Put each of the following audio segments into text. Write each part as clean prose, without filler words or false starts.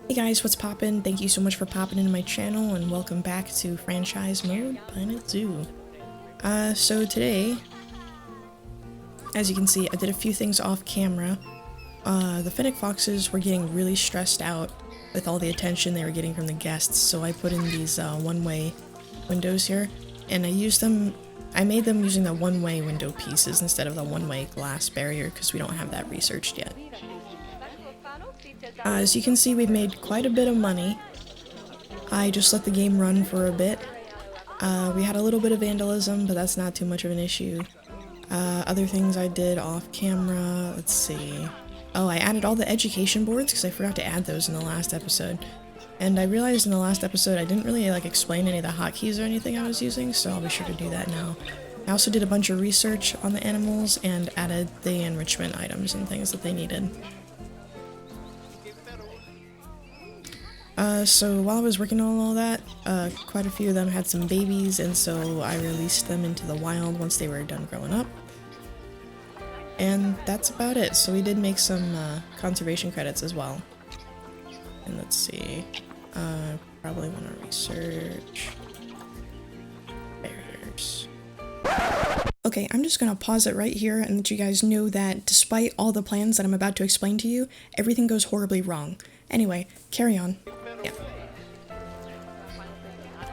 Hey guys, what's poppin'? Thank you so much for popping into my channel and welcome back to Franchise Mode Planet Zoo. So today, as you can see, I did a few things off camera. The Fennec Foxes were getting really stressed out with all the attention they were getting from the guests, so I put in these one-way windows here, and I made them using the one-way window pieces instead of the one-way glass barrier because we don't have that researched yet. As you can see, we've made quite a bit of money. I just let the game run for a bit. We had a little bit of vandalism, but that's not too much of an issue. Other things I did off camera, let's see. Oh, I added all the education boards because I forgot to add those in the last episode. And I realized in the last episode I didn't really explain any of the hotkeys or anything I was using, so I'll be sure to do that now. I also did a bunch of research on the animals and added the enrichment items and things that they needed. So while I was working on all that, quite a few of them had some babies, and so I released them into the wild once they were done growing up. And that's about it. So we did make some conservation credits as well. And let's see, probably want to research barriers. Okay, I'm just gonna pause it right here and let you guys know that despite all the plans that I'm about to explain to you, everything goes horribly wrong. Anyway, carry on. Yeah.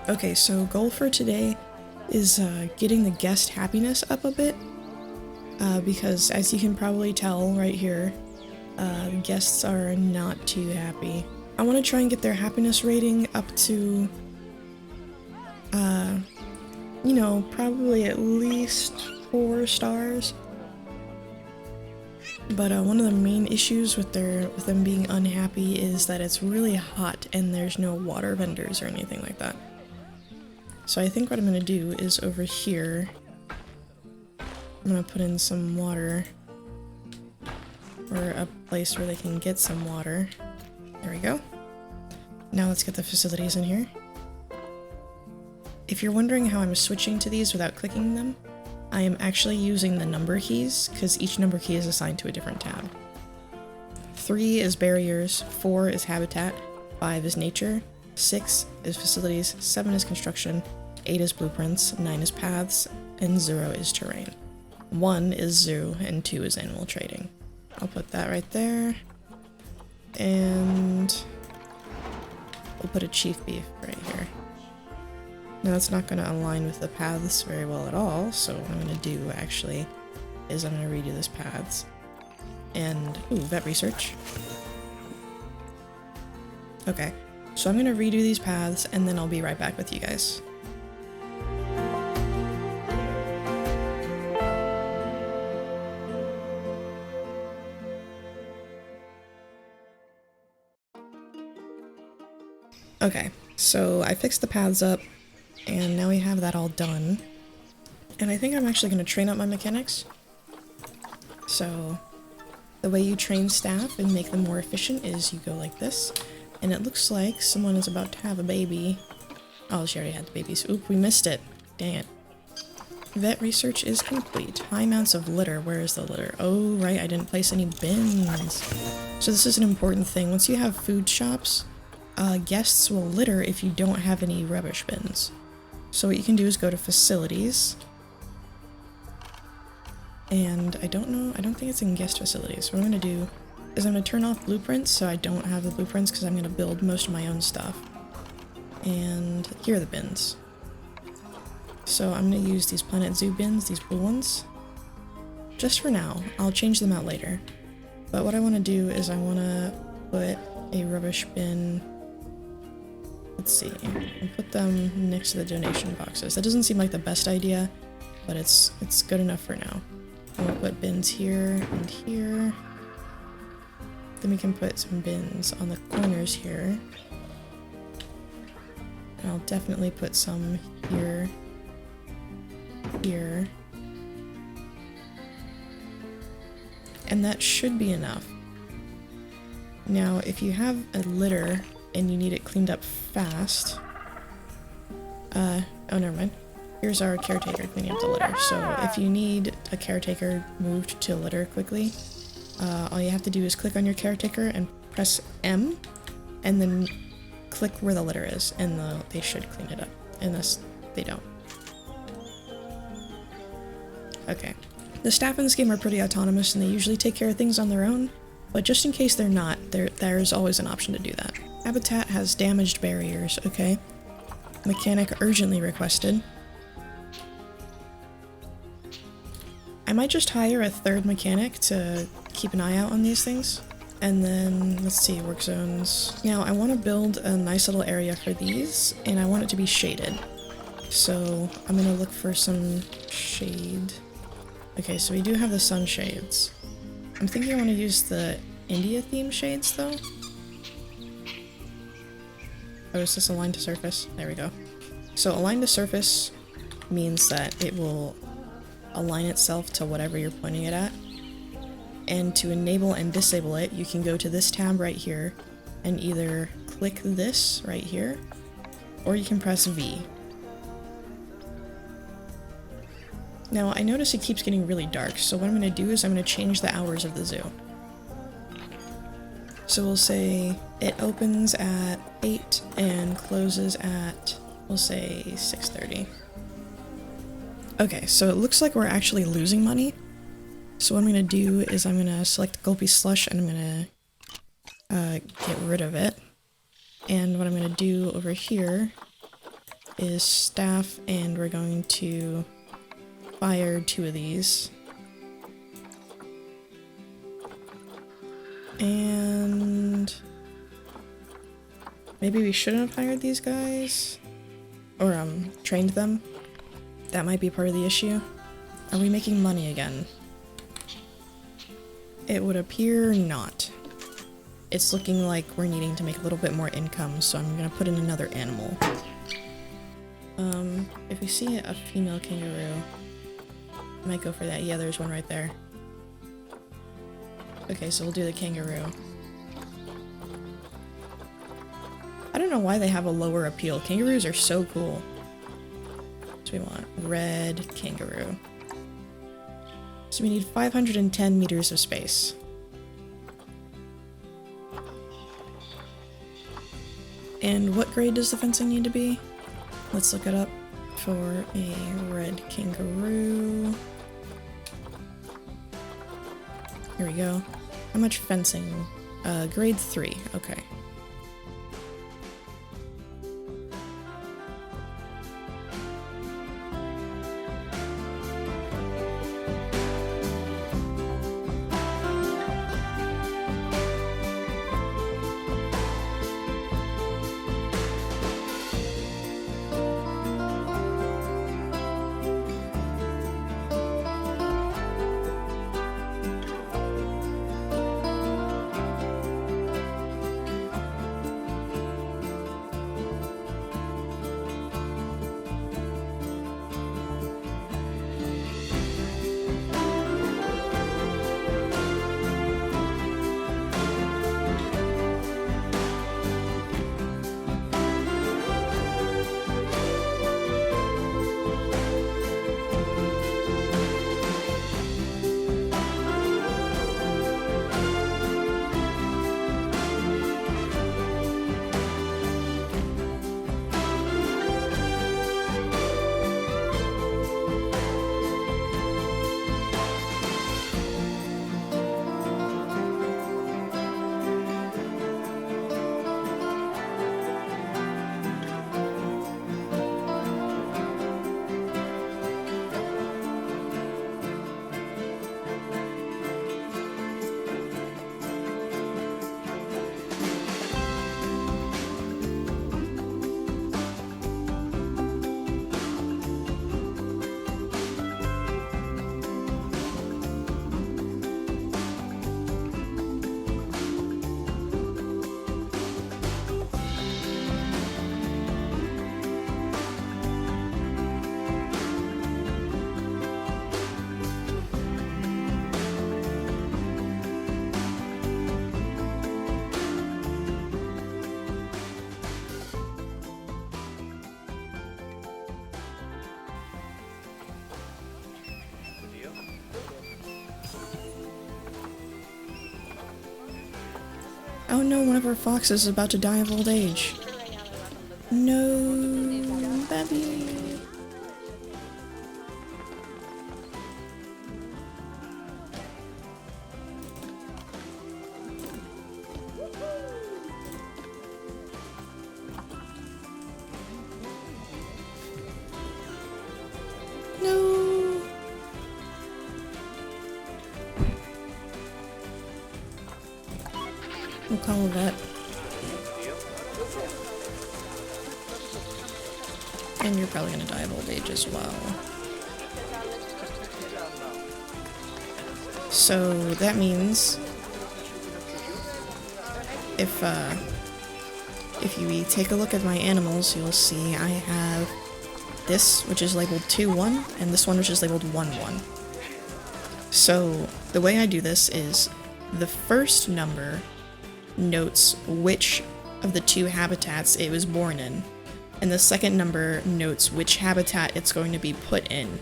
Okay, so goal for today is getting the guest happiness up a bit. Because as you can probably tell right here, the guests are not too happy. I want to try and get their happiness rating up to, you know, probably at least 4 stars. But one of the main issues with them being unhappy is that it's really hot and there's no water vendors or anything like that. So I think what I'm going to do is over here, I'm going to put in some water, or a place where they can get some water. There we go. Now let's get the facilities in here. If you're wondering how I'm switching to these without clicking them, I am actually using the number keys, because each number key is assigned to a different tab. 3 is barriers, 4 is habitat, 5 is nature, 6 is facilities, 7 is construction, 8 is blueprints, 9 is paths, and 0 is terrain. 1 is zoo, and 2 is animal trading. I'll put that right there, and we'll put a chief beef right here. Now it's not going to align with the paths very well at all, so what I'm going to do actually is I'm going to redo this paths. And, ooh, vet research. Okay, so I'm going to redo these paths and then I'll be right back with you guys. Okay, so I fixed the paths up. And now we have that all done. And I think I'm actually going to train up my mechanics. So, the way you train staff and make them more efficient is you go like this. And it looks like someone is about to have a baby. Oh, she already had the babies. Oop, we missed it. Dang it. Vet research is complete. High amounts of litter. Where is the litter? Oh, right, I didn't place any bins. So this is an important thing. Once you have food shops, guests will litter if you don't have any rubbish bins. So what you can do is go to facilities, and I don't think it's in guest facilities. What I'm going to do is I'm going to turn off blueprints so I don't have the blueprints because I'm going to build most of my own stuff. And here are the bins. So I'm going to use these Planet Zoo bins, these blue ones, just for now. I'll change them out later. But what I want to do is I want to put a rubbish bin. Let's see, I'll put them next to the donation boxes. That doesn't seem like the best idea, but it's good enough for now. We'll put bins here and here. Then we can put some bins on the corners here. And I'll definitely put some here, here. And that should be enough. Now, if you have a litter and you need it cleaned up fast, oh, never mind. Here's our caretaker cleaning up the litter. So if you need a caretaker moved to litter quickly, all you have to do is click on your caretaker and press M, and then click where the letter is, and they should clean it up. Unless they don't. Okay. The staff in this game are pretty autonomous, and they usually take care of things on their own, but just in case they're not, there's always an option to do that. Habitat has damaged barriers, okay. Mechanic urgently requested. I might just hire a third mechanic to keep an eye out on these things. And then, let's see, work zones. Now, I want to build a nice little area for these, and I want it to be shaded. So, I'm going to look for some shade. Okay, so we do have the sunshades. I'm thinking I want to use the India theme shades, though. Oh, is this align to surface? There we go. So, align to surface means that it will align itself to whatever you're pointing it at. And to enable and disable it, you can go to this tab right here and either click this right here, or you can press V. Now, I notice it keeps getting really dark, so what I'm going to do is I'm going to change the hours of the zoo. So we'll say it opens at 8 and closes at, we'll say 6:30. Okay, so it looks like we're actually losing money. So what I'm going to do is I'm going to select Gulpy Slush and I'm going to get rid of it. And what I'm going to do over here is staff, and we're going to fire 2 of these. And maybe we shouldn't have hired these guys, or trained them. That might be part of the issue. Are we making money again? It would appear not. It's looking like we're needing to make a little bit more income, so I'm gonna put in another animal. If we see a female kangaroo, I might go for that. Yeah, there's one right there. Okay, so we'll do the kangaroo. I don't know why they have a lower appeal. Kangaroos are so cool. So we want red kangaroo. So we need 510 meters of space. And what grade does the fencing need to be? Let's look it up for a red kangaroo. Here we go. How much fencing? Grade 3, okay. Oh no, one of our foxes is about to die of old age. No, baby. No. We'll call that. And you're probably gonna die of old age as well. So that means if you take a look at my animals, you'll see I have this, which is labeled 2-1, and this one, which is labeled 1-1. So the way I do this is the first number notes which of the two habitats it was born in, and the second number notes which habitat it's going to be put in.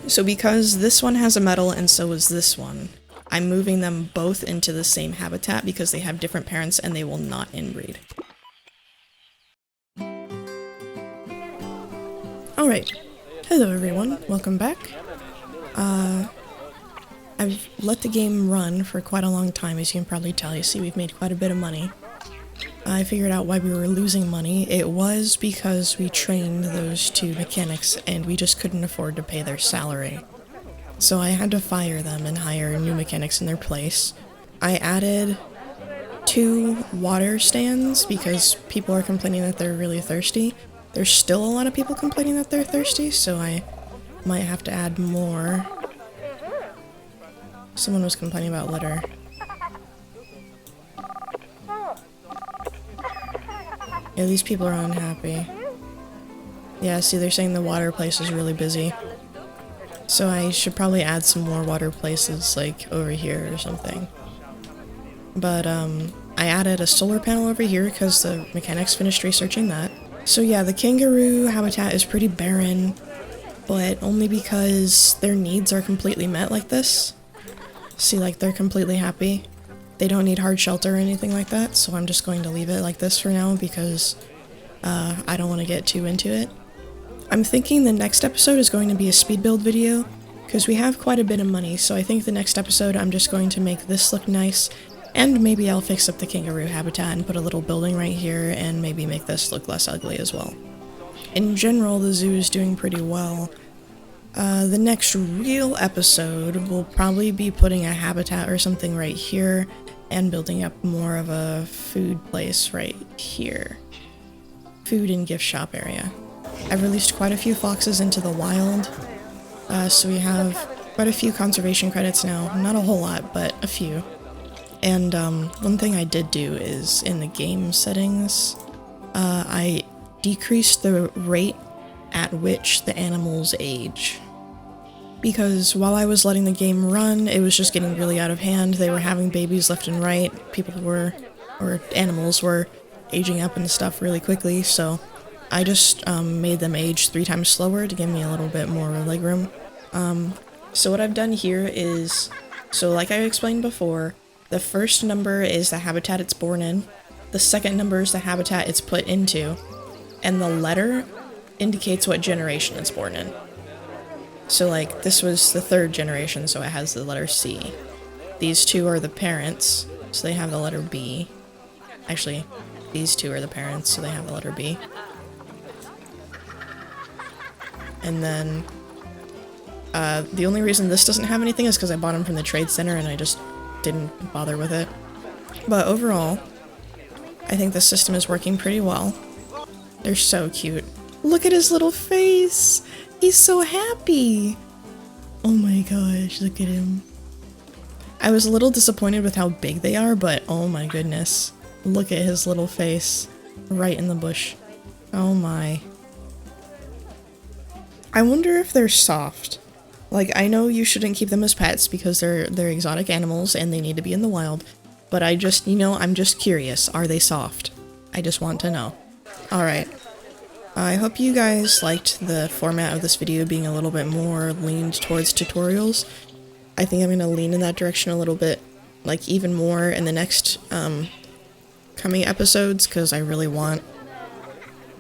So because this one has a medal and so is this one, I'm moving them both into the same habitat because they have different parents and they will not inbreed. Alright, hello everyone, welcome back. I've let the game run for quite a long time, as you can probably tell. You see, we've made quite a bit of money. I figured out why we were losing money. It was because we trained those two mechanics and we just couldn't afford to pay their salary. So I had to fire them and hire new mechanics in their place. I added 2 water stands because people are complaining that they're really thirsty. There's still a lot of people complaining that they're thirsty, so I might have to add more. Someone was complaining about litter. Yeah, these people are unhappy. Yeah, see, they're saying the water place is really busy. So I should probably add some more water places, like, over here or something. But, I added a solar panel over here because the mechanics finished researching that. So yeah, the kangaroo habitat is pretty barren, but only because their needs are completely met like this. See, like, they're completely happy. They don't need hard shelter or anything like that, so I'm just going to leave it like this for now because I don't want to get too into it. I'm thinking the next episode is going to be a speed build video, because we have quite a bit of money, so I think the next episode I'm just going to make this look nice, and maybe I'll fix up the kangaroo habitat and put a little building right here, and maybe make this look less ugly as well. In general, the zoo is doing pretty well. The next real episode will probably be putting a habitat or something right here, and building up more of a food place right here. Food and gift shop area. I've released quite a few foxes into the wild, so we have quite a few conservation credits now. Not a whole lot, but a few. And one thing I did do is, in the game settings, I decreased the rate at which the animals age. Because while I was letting the game run, it was just getting really out of hand. They were having babies left and right. People were, or animals were, aging up and stuff really quickly, so I just made them age 3 times slower to give me a little bit more legroom. So what I've done here is, so like I explained before, the first number is the habitat it's born in, the second number is the habitat it's put into, and the letter indicates what generation it's born in. So like, this was the 3rd generation, so it has the letter C. These 2 are the parents, so they have the letter B. Actually, these 2 are the parents, so they have the letter B. And then, the only reason this doesn't have anything is because I bought them from the trade center and I just didn't bother with it. But overall, I think the system is working pretty well. They're so cute. Look at his little face! He's so happy! Oh my gosh, look at him. I was a little disappointed with how big they are, but oh my goodness. Look at his little face. Right in the bush. Oh my. I wonder if they're soft. Like, I know you shouldn't keep them as pets because they're exotic animals and they need to be in the wild, but I just, you know, I'm just curious. Are they soft? I just want to know. Alright. I hope you guys liked the format of this video being a little bit more leaned towards tutorials. I think I'm going to lean in that direction a little bit like even more in the next coming episodes, because I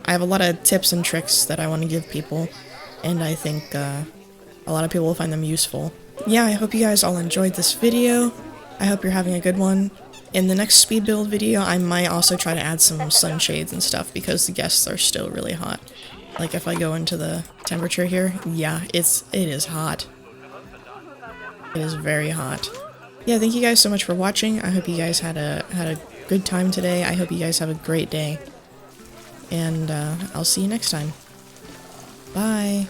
have a lot of tips and tricks that I want to give people, and I think a lot of people will find them useful. Yeah, I hope you guys all enjoyed this video. I hope you're having a good one. In the next speed build video, I might also try to add some sunshades and stuff because the guests are still really hot. Like if I go into the temperature here, yeah, it is hot. It is very hot. Yeah, thank you guys so much for watching. I hope you guys had a good time today. I hope you guys have a great day. And I'll see you next time. Bye.